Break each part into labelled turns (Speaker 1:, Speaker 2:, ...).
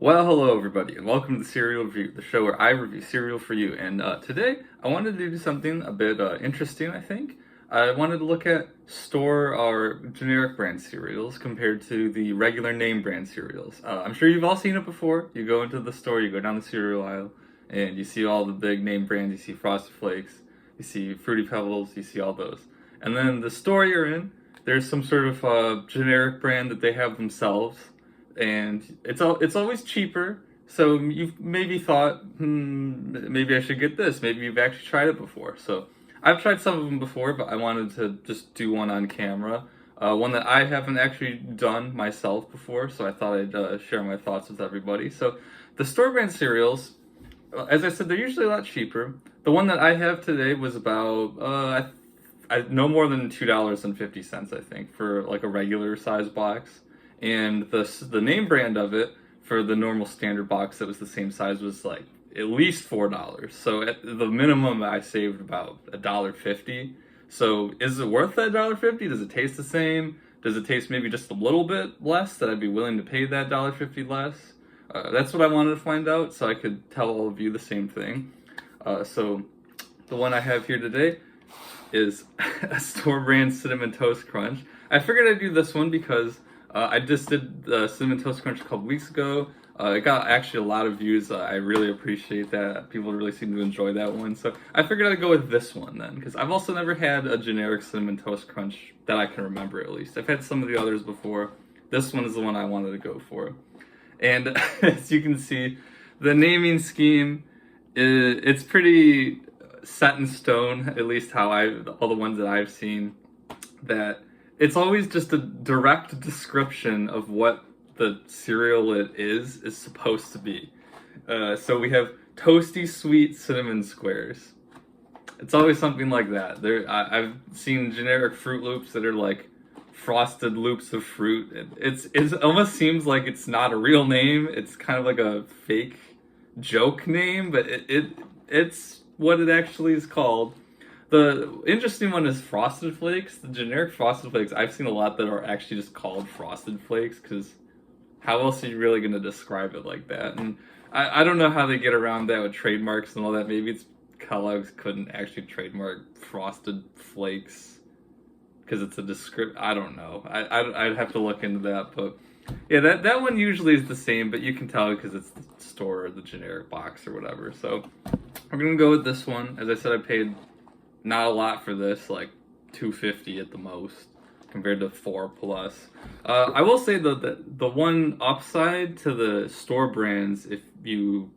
Speaker 1: Well, hello everybody, and welcome to the Cereal Review, the show where I review cereal for you. And today, I wanted to do something a bit interesting, I think. I wanted to look at store or generic brand cereals compared to the regular name brand cereals. I'm sure you've all seen it before. You go into the store, you go down the cereal aisle, and you see all the big name brands. You see Frosted Flakes, you see Fruity Pebbles, you see all those. And then the store you're in, there's some sort of generic brand that they have themselves, and it's always cheaper. So you've maybe thought, maybe I should get this. Maybe you've actually tried it before. So I've tried some of them before, but I wanted to just do one on camera. One that I haven't actually done myself before, so I thought I'd share my thoughts with everybody. So the store brand cereals, as I said, they're usually a lot cheaper. The one that I have today was about no more than $2.50, I think, for like a regular size box. And the name brand of it for the normal standard box that was the same size was like at least $4. So at the minimum, I saved about $1.50. So is it worth that $1.50? Does it taste the same? Does it taste maybe just a little bit less that I'd be willing to pay that $1.50 less? That's what I wanted to find out, so I could tell all of you the same thing. So the one I have here today is a store brand Cinnamon Toast Crunch. I figured I'd do this one because I just did the Cinnamon Toast Crunch a couple weeks ago. It got actually a lot of views. I really appreciate that. People really seem to enjoy that one. So I figured I'd go with this one then, because I've also never had a generic Cinnamon Toast Crunch that I can remember, at least. I've had some of the others before. This one is the one I wanted to go for. And as you can see, the naming scheme, it's pretty set in stone, at least how all the ones that I've seen, that it's always just a direct description of what the cereal it is supposed to be. So we have toasty sweet cinnamon squares. It's always something like that. I've seen generic Fruit Loops that are like frosted loops of fruit. It almost seems like it's not a real name. It's kind of like a fake joke name, but it's what it actually is called. The interesting one is Frosted Flakes. The generic Frosted Flakes, I've seen a lot that are actually just called Frosted Flakes, because how else are you really going to describe it like that? And I don't know how they get around that with trademarks and all that. Maybe it's Kellogg's couldn't actually trademark Frosted Flakes because it's a description. I don't know. I'd have to look into that. But yeah, that one usually is the same, but you can tell because it's the store or the generic box or whatever. So we're going to go with this one. As I said, I paid not a lot for this, like $2.50 at the most, compared to $4+. I will say though that the one upside to the store brands, if you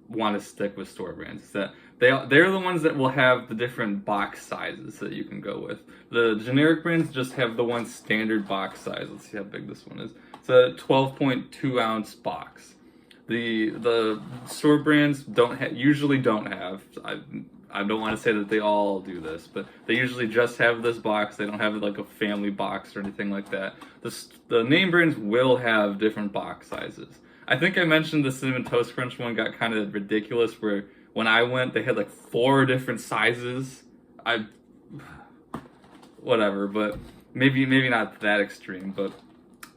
Speaker 1: want to stick with store brands, is that they're the ones that will have the different box sizes that you can go with. The generic brands just have the one standard box size. Let's see how big this one is. It's a 12.2 ounce box. The store brands usually don't have. I don't want to say that they all do this, but they usually just have this box. They don't have like a family box or anything like that. The name brands will have different box sizes. I think I mentioned the Cinnamon Toast Crunch one got kind of ridiculous, where when I went, they had like 4 different sizes. Whatever, but maybe not that extreme. But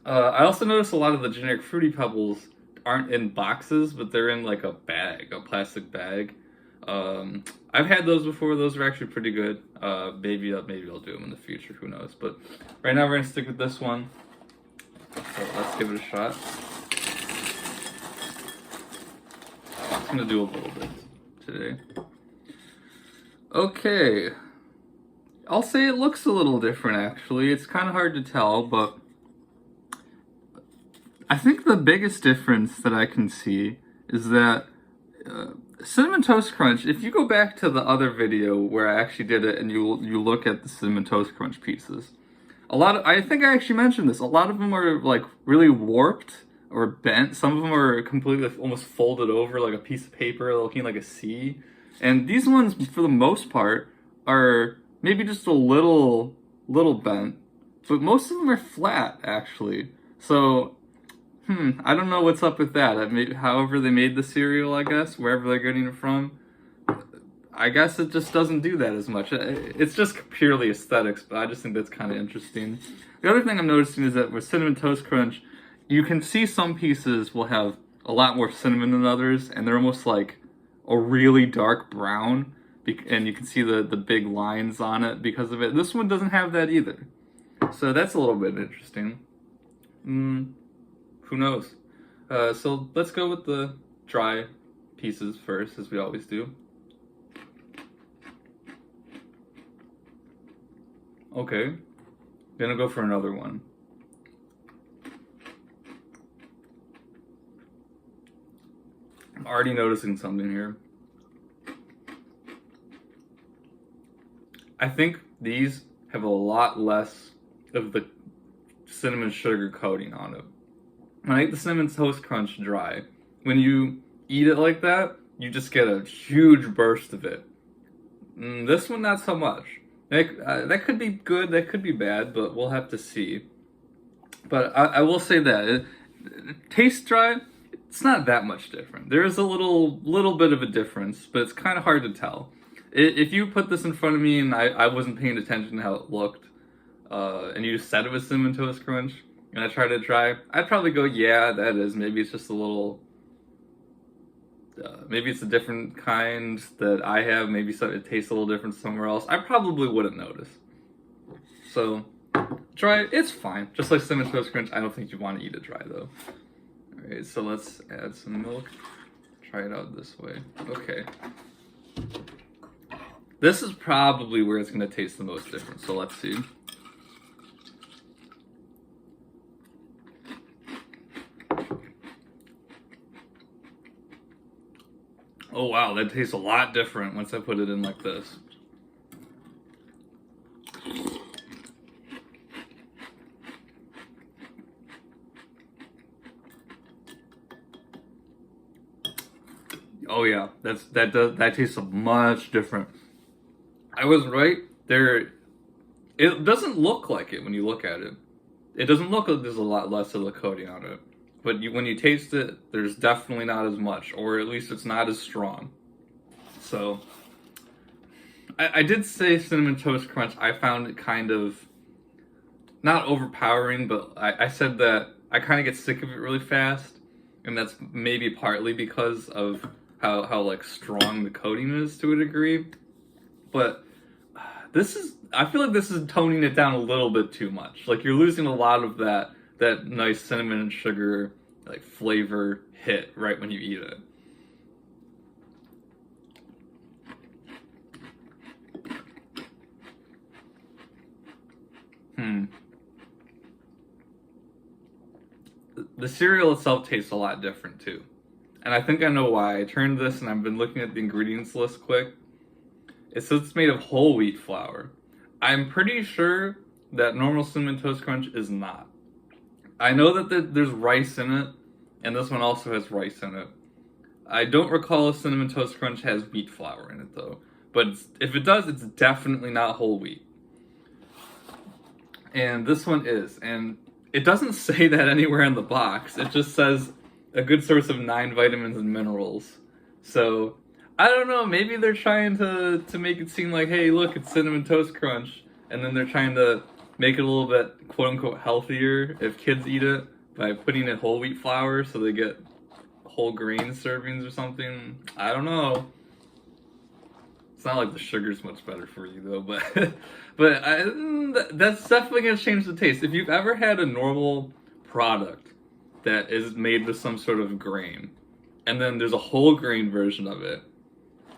Speaker 1: I also noticed a lot of the generic Fruity Pebbles aren't in boxes, but they're in like a plastic bag. I've had those before. Those are actually pretty good. Maybe I'll do them in the future. Who knows? But right now we're gonna stick with this one. So let's give it a shot. I'm gonna do a little bit today. Okay. I'll say it looks a little different actually. It's kind of hard to tell, but I think the biggest difference that I can see is that Cinnamon Toast Crunch, if you go back to the other video where I actually did it and you look at the Cinnamon Toast Crunch pieces, I think I actually mentioned this, a lot of them are like really warped or bent. Some of them are completely almost folded over like a piece of paper looking like a C. And these ones, for the most part, are maybe just a little bent, but most of them are flat actually. So I don't know what's up with that. However they made the cereal, I guess, wherever they're getting it from, I guess it just doesn't do that as much. It's just purely aesthetics, but I just think that's kind of interesting. The other thing I'm noticing is that with Cinnamon Toast Crunch, you can see some pieces will have a lot more cinnamon than others, and they're almost like a really dark brown, and you can see the big lines on it because of it. This one doesn't have that either, so that's a little bit interesting. Who knows? So let's go with the dry pieces first, as we always do. Okay, gonna go for another one. I'm already noticing something here. I think these have a lot less of the cinnamon sugar coating on it. When I eat the Cinnamon Toast Crunch dry, when you eat it like that, you just get a huge burst of it. This one, not so much. That could be good, that could be bad, but we'll have to see. But I will say that it tastes dry. It's not that much different. There is a little bit of a difference, but it's kind of hard to tell. If you put this in front of me and I wasn't paying attention to how it looked, and you just said it was Cinnamon Toast Crunch, and I tried it dry, I'd probably go, yeah, that is. Maybe it's just a little. Maybe it's a different kind that I have. Maybe it tastes a little different somewhere else. I probably wouldn't notice. So, dry, it's fine. Just like Cinnamon Toast Crunch, I don't think you want to eat it dry though. Alright, so let's add some milk. Try it out this way. Okay. This is probably where it's going to taste the most different, so let's see. Oh wow, that tastes a lot different once I put it in like this. Oh yeah, that tastes much different. I was right there. It doesn't look like it when you look at it. It doesn't look like there's a lot less of the coating on it. But when you taste it, there's definitely not as much, or at least it's not as strong. So, I did say Cinnamon Toast Crunch. I found it kind of not overpowering, but I said that I kind of get sick of it really fast, and that's maybe partly because of how like strong the coating is to a degree. But I feel like this is toning it down a little bit too much. Like you're losing a lot of that nice cinnamon and sugar like flavor hit right when you eat it. The cereal itself tastes a lot different too. And I think I know why. I turned this and I've been looking at the ingredients list quick. It says it's made of whole wheat flour. I'm pretty sure that normal Cinnamon Toast Crunch is not. I know that there's rice in it, and this one also has rice in it. I don't recall if Cinnamon Toast Crunch has wheat flour in it though. But if it does, it's definitely not whole wheat. And this one is. And it doesn't say that anywhere in the box. It just says a good source of 9 vitamins and minerals. So, I don't know, maybe they're trying to make it seem like, hey, look, it's Cinnamon Toast Crunch. And then they're trying to make it a little bit, quote unquote, healthier if kids eat it by putting in whole wheat flour so they get whole grain servings or something. I don't know. It's not like the sugar's much better for you though, but that's definitely gonna change the taste. If you've ever had a normal product that is made with some sort of grain, and then there's a whole grain version of it,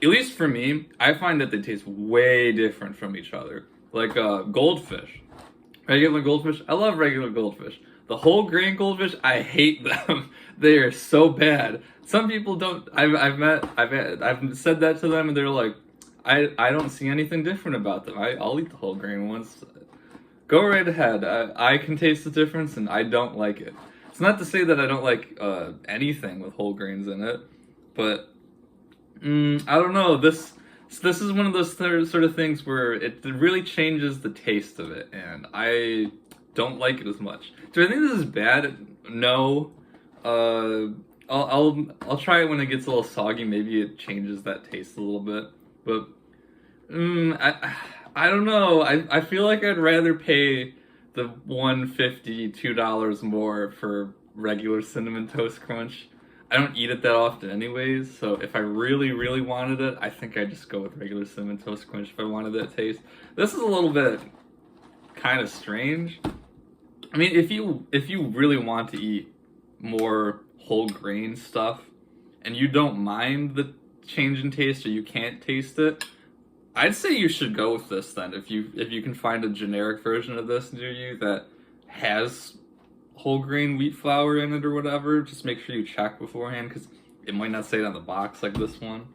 Speaker 1: at least for me, I find that they taste way different from each other. Like goldfish, regular goldfish. I love regular goldfish. The whole grain goldfish, I hate them. They are so bad. Some people don't. I've said that to them, and they're like, I don't see anything different about them. I'll eat the whole grain ones. Go right ahead. I can taste the difference, and I don't like it. It's not to say that I don't like anything with whole grains in it, but I don't know. This is one of those sort of things where it really changes the taste of it, and I don't like it as much. Do I think this is bad? No. I'll try it when it gets a little soggy. Maybe it changes that taste a little bit, but I don't know. I feel like I'd rather pay the $1.50, $2 more for regular Cinnamon Toast Crunch. I don't eat it that often anyways, so if I really, really wanted it, I think I'd just go with regular Cinnamon Toast Crunch if I wanted that taste. This is a little bit kind of strange. I mean, if you really want to eat more whole grain stuff, and you don't mind the change in taste or you can't taste it, I'd say you should go with this then. If you can find a generic version of this near you that has whole grain wheat flour in it or whatever, just make sure you check beforehand because it might not say it on the box like this one.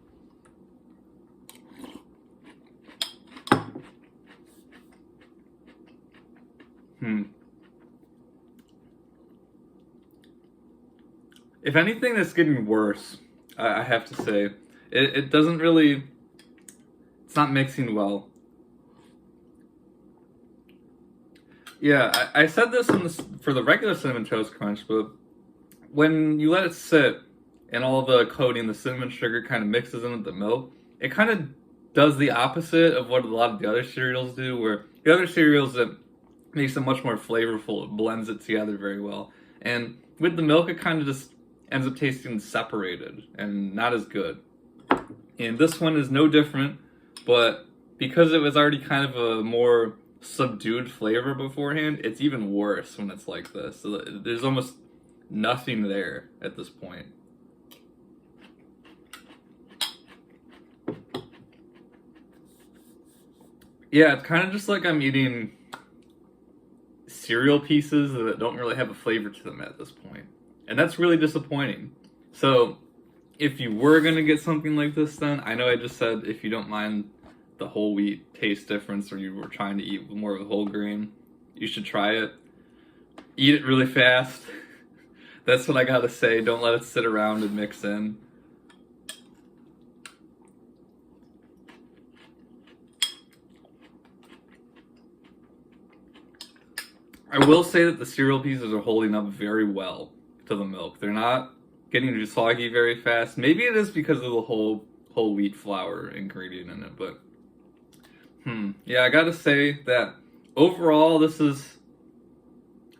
Speaker 1: If anything, it's getting worse. I have to say, it doesn't really. It's not mixing well. Yeah, I said this for the regular Cinnamon Toast Crunch, but when you let it sit and all the coating, the cinnamon sugar kind of mixes in with the milk, it kind of does the opposite of what a lot of the other cereals do, where the other cereals, it makes it much more flavorful, it blends it together very well. And with the milk, it kind of just ends up tasting separated and not as good. And this one is no different, but because it was already kind of a more subdued flavor beforehand, it's even worse when it's like this. So there's almost nothing there at this point. Yeah, it's kind of just like I'm eating cereal pieces that don't really have a flavor to them at this point. And that's really disappointing. So, if you were going to get something like this then, I know I just said if you don't mind the whole wheat taste difference or you were trying to eat more of a whole grain, you should try it. Eat it really fast. That's what I gotta say. Don't let it sit around and mix in. I will say that the cereal pieces are holding up very well to the milk. They're not getting soggy very fast. Maybe it is because of the whole wheat flour ingredient in it, but yeah, I gotta say that overall this is,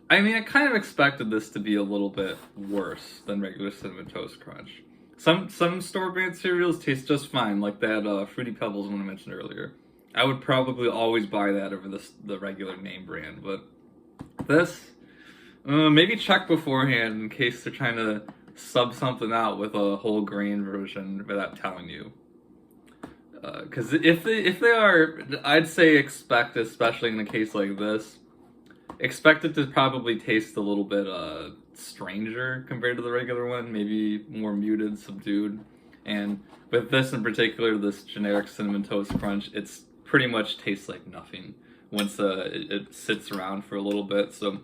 Speaker 1: I mean, I kind of expected this to be a little bit worse than regular Cinnamon Toast Crunch. Some store-brand cereals taste just fine, like that Fruity Pebbles one I mentioned earlier. I would probably always buy that over the regular name brand, but this, maybe check beforehand in case they're trying to sub something out with a whole grain version without telling you. Because if they are, I'd say expect, especially in a case like this, expect it to probably taste a little bit stranger compared to the regular one, maybe more muted, subdued. And with this in particular, this generic Cinnamon Toast Crunch, it's pretty much tastes like nothing once it sits around for a little bit. So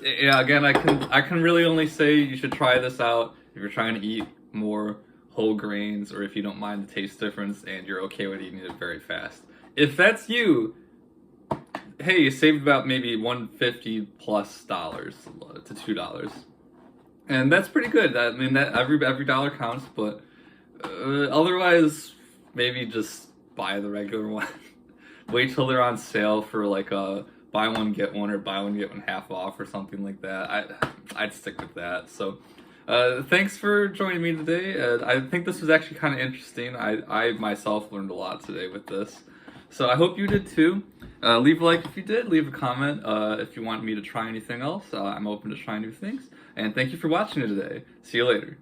Speaker 1: yeah, again, I can really only say you should try this out if you're trying to eat more whole grains, or if you don't mind the taste difference and you're okay with eating it very fast. If that's you, hey, you saved about maybe $1.50 plus to $2, and that's pretty good. I mean, that every dollar counts, but otherwise, maybe just buy the regular one. Wait till they're on sale for like a buy one get one or buy one get one half off or something like that. I'd stick with that. So. Thanks for joining me today. I think this was actually kind of interesting. I myself learned a lot today with this. So I hope you did too. Leave a like if you did. Leave a comment if you want me to try anything else. I'm open to trying new things. And thank you for watching it today. See you later.